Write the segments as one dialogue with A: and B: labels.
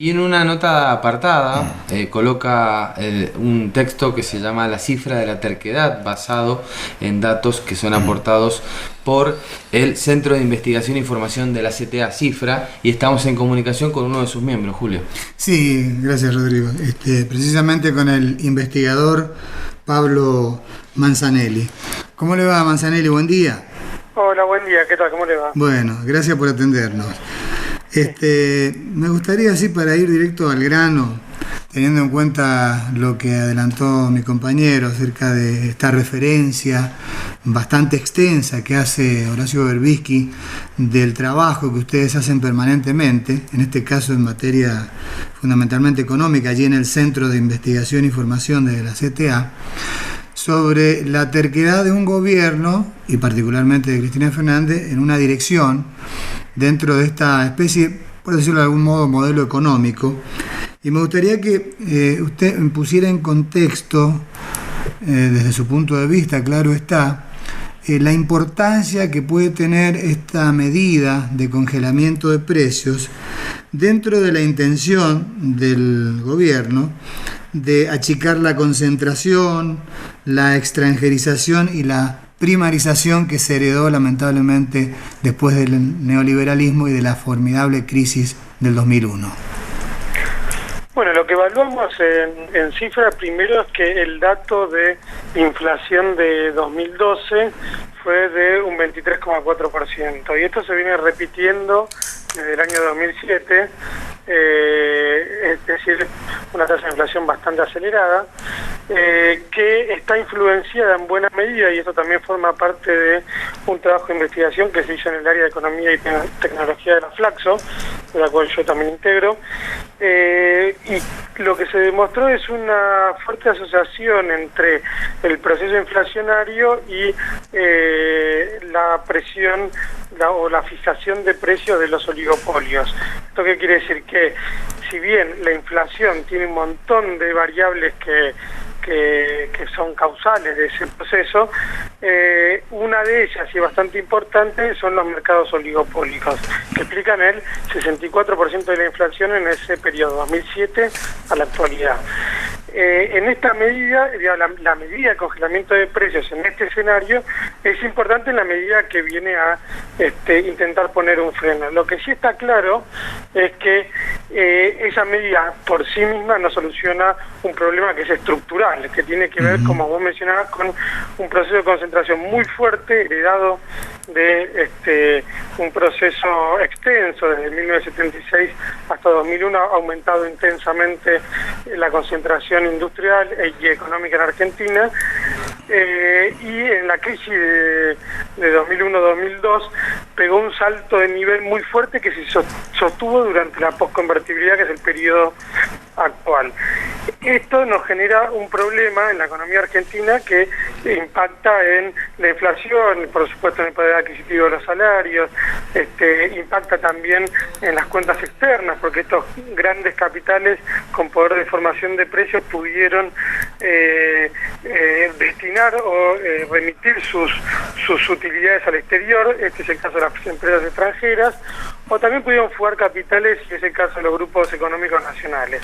A: Y en una nota apartada coloca un texto que se llama La cifra de la terquedad, basado en datos que son aportados por el Centro de Investigación e Información de la CTA Cifra, y estamos en comunicación con uno de sus miembros, Julio.
B: Sí, gracias, Rodrigo. Precisamente con el investigador Pablo Manzanelli. ¿Cómo le va, Manzanelli? Buen día.
C: Hola, buen día. ¿Qué tal? ¿Cómo le va?
B: Bueno, gracias por atendernos. Me gustaría, así para ir directo al grano, teniendo en cuenta lo que adelantó mi compañero acerca de esta referencia bastante extensa que hace Horacio Berbisky del trabajo que ustedes hacen permanentemente, en este caso en materia fundamentalmente económica, allí en el Centro de Investigación e Información de la CTA, sobre la terquedad de un gobierno, y particularmente de Cristina Fernández, en una dirección dentro de esta especie, por decirlo de algún modo, modelo económico. Y me gustaría que usted pusiera en contexto, desde su punto de vista, claro está, la importancia que puede tener esta medida de congelamiento de precios dentro de la intención del gobierno de achicar la concentración, la extranjerización y la primarización que se heredó lamentablemente después del neoliberalismo y de la formidable crisis del 2001.
C: Bueno, lo que evaluamos en cifra primero es que el dato de inflación de 2012 fue de un 23,4%, y esto se viene repitiendo desde el año 2007, es decir, una tasa de inflación bastante acelerada, que está influenciada en buena medida, y esto también forma parte de un trabajo de investigación que se hizo en el área de Economía y Tecnología de la Flaxo, de la cual yo también integro, y lo que se demostró es una fuerte asociación entre el proceso inflacionario y la presión o la fijación de precios de los oligopolios. ¿Esto qué quiere decir? Que si bien la inflación tiene un montón de variables que son causales de ese proceso, una de ellas, y bastante importante, son los mercados oligopólicos, que explican el 64% de la inflación en ese periodo, 2007 a la actualidad. En esta medida, la medida de congelamiento de precios en este escenario es importante en la medida que viene a intentar poner un freno. Lo que sí está claro es que esa medida por sí misma no soluciona un problema que es estructural, que tiene que ver, como vos mencionabas, con un proceso de concentración muy fuerte, heredado de un proceso extenso desde 1976 hasta 2001, ha aumentado intensamente la concentración industrial y económica en Argentina, y en la crisis de 2001-2002 pegó un salto de nivel muy fuerte que se sostuvo durante la posconvertibilidad, que es el periodo actual. Esto nos genera un problema en la economía argentina que impacta en la inflación, por supuesto en el poder adquisitivo de los salarios, impacta también en las cuentas externas, porque estos grandes capitales con poder de formación de precios pudieron destinar o remitir sus utilidades al exterior. Este es el caso de las empresas extranjeras, o también pudieron fugar capitales, y es el caso de los grupos económicos nacionales.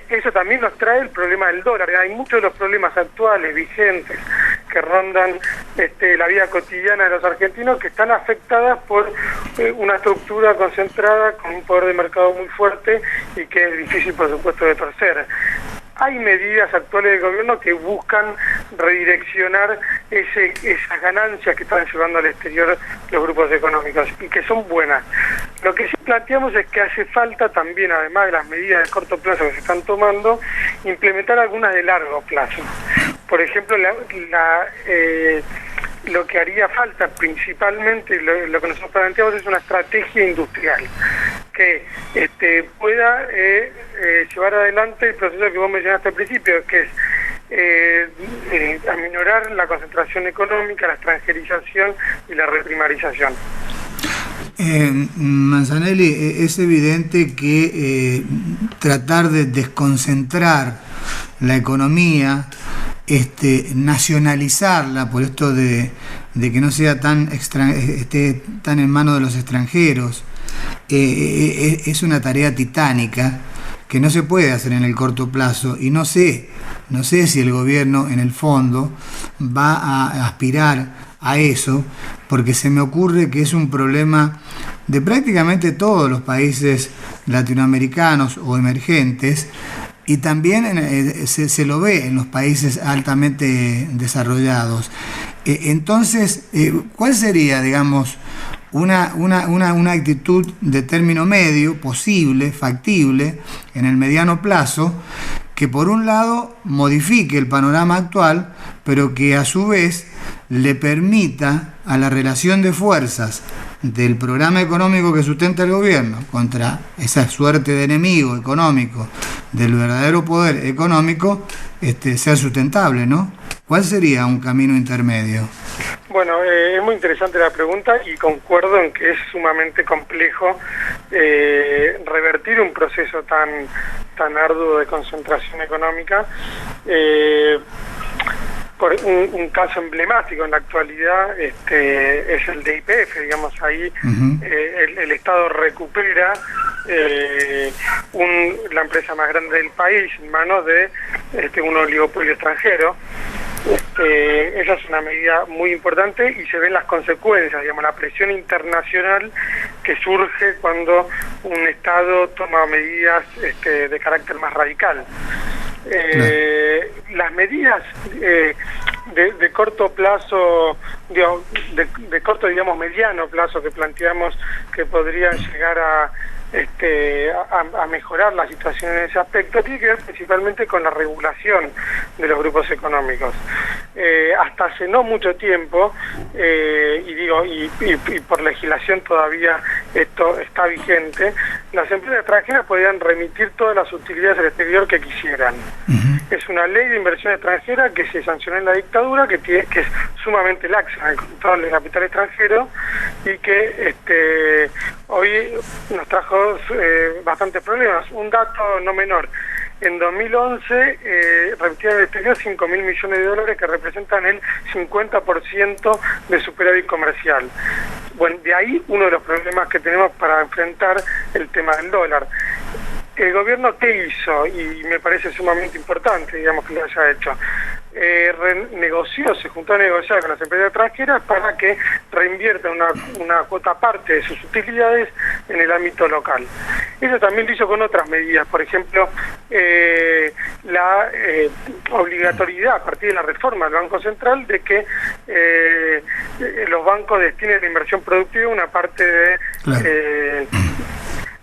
C: Eso también nos trae el problema del dólar. Hay muchos de los problemas actuales, vigentes, que rondan la vida cotidiana de los argentinos, que están afectadas por una estructura concentrada con un poder de mercado muy fuerte y que es difícil, por supuesto, de torcer. Hay medidas actuales del gobierno que buscan redireccionar esas ganancias que están llevando al exterior los grupos económicos, y que son buenas. Lo que sí planteamos es que hace falta también, además de las medidas de corto plazo que se están tomando, implementar algunas de largo plazo. Por ejemplo, lo que haría falta principalmente, lo que nosotros planteamos, es una estrategia industrial que pueda llevar adelante el proceso que vos mencionaste al principio, que es aminorar la concentración económica, la extranjerización y la reprimarización.
B: Manzanelli, es evidente que tratar de desconcentrar la economía, nacionalizarla, por esto de que no sea esté tan en manos de los extranjeros, es una tarea titánica que no se puede hacer en el corto plazo, y no sé si el gobierno en el fondo va a aspirar a eso, porque se me ocurre que es un problema de prácticamente todos los países latinoamericanos o emergentes, y también se lo ve en los países altamente desarrollados. Entonces, ¿cuál sería, digamos, una actitud de término medio posible, factible, en el mediano plazo, que por un lado modifique el panorama actual, pero que a su vez le permita a la relación de fuerzas del programa económico que sustenta el gobierno contra esa suerte de enemigo económico del verdadero poder económico ser sustentable, ¿no? ¿Cuál sería un camino intermedio?
C: Bueno, es muy interesante la pregunta y concuerdo en que es sumamente complejo revertir un proceso tan arduo de concentración económica. Por un caso emblemático en la actualidad es el de YPF, digamos, ahí el Estado recupera la empresa más grande del país en manos de un oligopolio extranjero. Esa es una medida muy importante y se ven las consecuencias, digamos, la presión internacional que surge cuando un Estado toma medidas de carácter más radical. Las medidas de corto plazo, de corto, digamos, mediano plazo que planteamos que podrían llegar a mejorar la situación en ese aspecto, tiene que ver principalmente con la regulación de los grupos económicos. Hasta hace no mucho tiempo, y por legislación todavía esto está vigente, las empresas extranjeras podían remitir todas las utilidades al exterior que quisieran. Es una ley de inversión extranjera que se sancionó en la dictadura, que es sumamente laxa en el control del capital extranjero y que hoy nos trajo bastantes problemas. Un dato no menor: en 2011 remitieron al exterior 5.000 millones de dólares, que representan el 50% de superávit comercial. Bueno, de ahí uno de los problemas que tenemos para enfrentar el tema del dólar. ¿El gobierno qué hizo? Y me parece sumamente importante, digamos, que lo haya hecho. Se juntó a negociar con las empresas extranjeras para que reinviertan una cuota parte de sus utilidades en el ámbito local. Eso también lo hizo con otras medidas, por ejemplo, la obligatoriedad a partir de la reforma del Banco Central de que los bancos destinen la inversión productiva una parte de... Claro.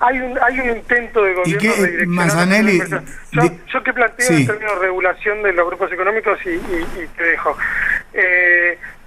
C: Hay un intento de gobierno de direccionar... Yo que planteo en términos de regulación de los grupos económicos y te dejo.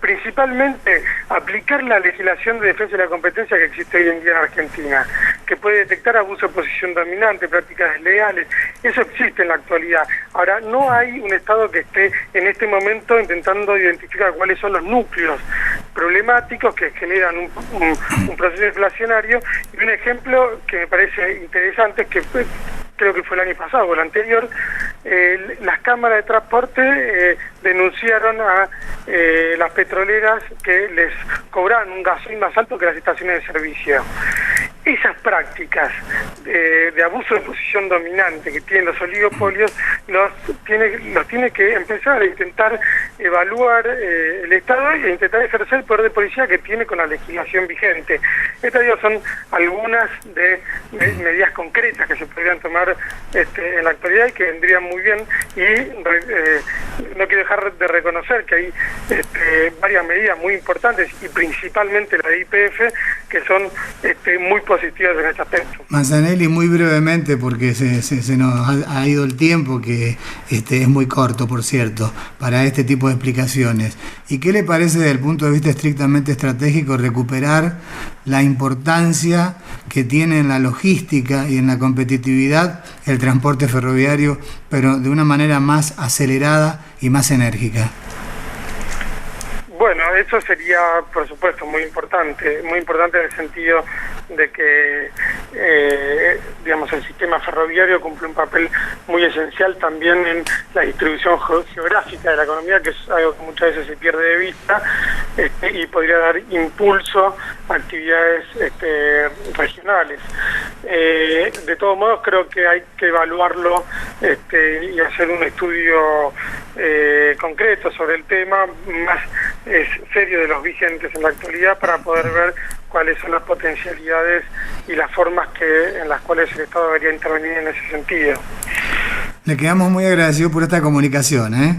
C: Principalmente aplicar la legislación de defensa de la competencia que existe hoy en día en Argentina, que puede detectar abuso de posición dominante, prácticas desleales. Eso existe en la actualidad. Ahora, no hay un Estado que esté en este momento intentando identificar cuáles son los núcleos problemáticos que generan un proceso inflacionario. Y un ejemplo que me parece interesante es que creo que fue el año pasado o el anterior, las cámaras de transporte denunciaron a las petroleras que les cobraban un gasoil más alto que las estaciones de servicio. Esas prácticas de abuso de posición dominante que tienen los oligopolios los tiene que empezar a intentar evaluar el Estado e intentar ejercer el poder de policía que tiene con la legislación vigente. Estas son algunas de medidas concretas que se podrían tomar en la actualidad y que vendrían muy bien, y no quiero dejar de reconocer que hay varias medidas muy importantes y principalmente la de YPF que son muy positivas en este aspecto.
B: Manzanelli, muy brevemente, porque se nos ha ido el tiempo, que es muy corto, por cierto, para este tipo de explicaciones. ¿Y qué le parece desde el punto de vista estrictamente estratégico recuperar la importancia que tiene en la logística y en la competitividad el transporte ferroviario, pero de una manera más acelerada y más enérgica?
C: Bueno, eso sería, por supuesto, muy importante en el sentido de que, digamos, el sistema ferroviario cumple un papel muy esencial también en la distribución geográfica de la economía, que es algo que muchas veces se pierde de vista, y podría dar impulso a actividades regionales. De todos modos, creo que hay que evaluarlo y hacer un estudio concreto sobre el tema, más serio de los vigentes en la actualidad, para poder ver cuáles son las potencialidades y las formas en las cuales el Estado debería intervenir en ese sentido.
B: Le quedamos muy agradecidos por esta comunicación, ¿eh?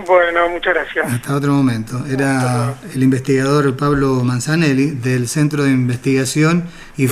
C: Bueno, muchas gracias.
B: Hasta otro momento. Era el investigador Pablo Manzanelli del Centro de Investigación y